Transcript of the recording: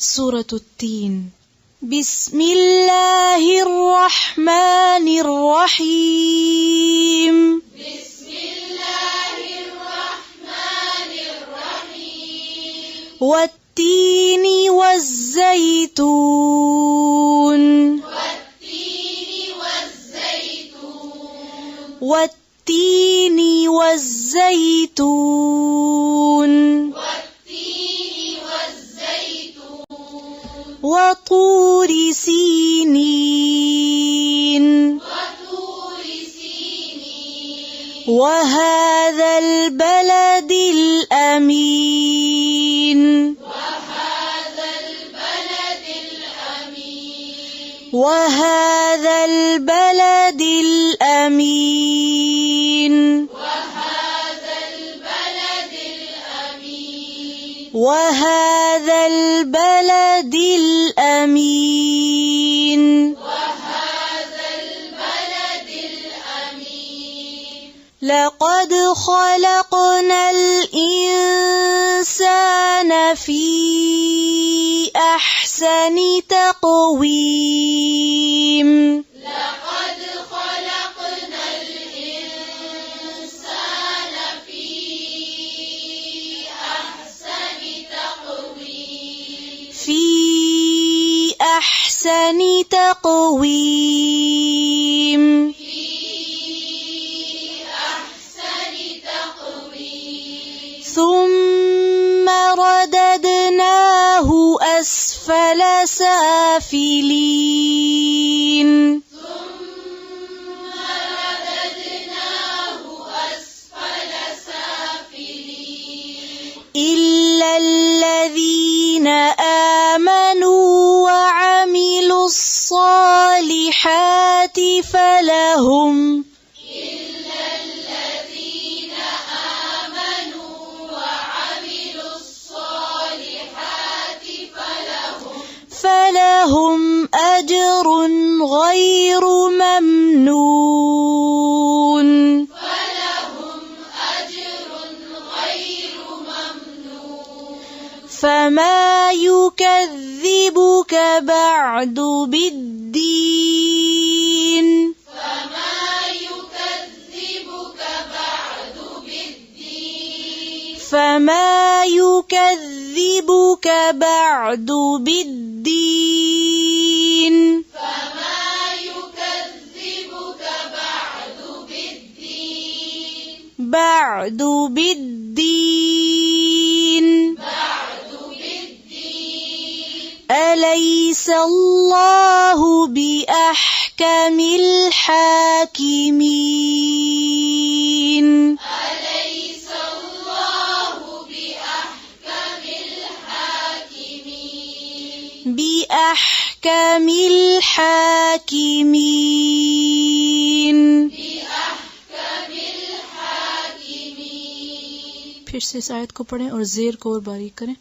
सूरत तीन। बिस्मिल्लाहिर्रहमानिर्रहीम। बिस्मिल्लाहिर्रहमानिर्रहीम। वत्तीनि वज़्ज़ैतून। वत्तीनि वज़्ज़ैतून। वतूर सीनीन। वहाज़ल बलदिल अमीन। वहाज़ल बलदिल अमीन। वहाज़ल बलदिल अमीन। लक़द ख़लक़नल इंसान फ़ी अहसनि तक़वीम। أحسن تقويم। ثم رددناه أسفل سافلين. إلا الذين آمنوا وعملوا الصالحات فلهم أجر غير ممنون. فما يكذبك بعد بالدين. فما يكذبك بعد بالدين. بعد بالدين. أليس الله بأحكم الحاكمين. بأحكم الحاكمين. फिर से इस आयत को पढ़ें और ज़ेर को और बारीक करें।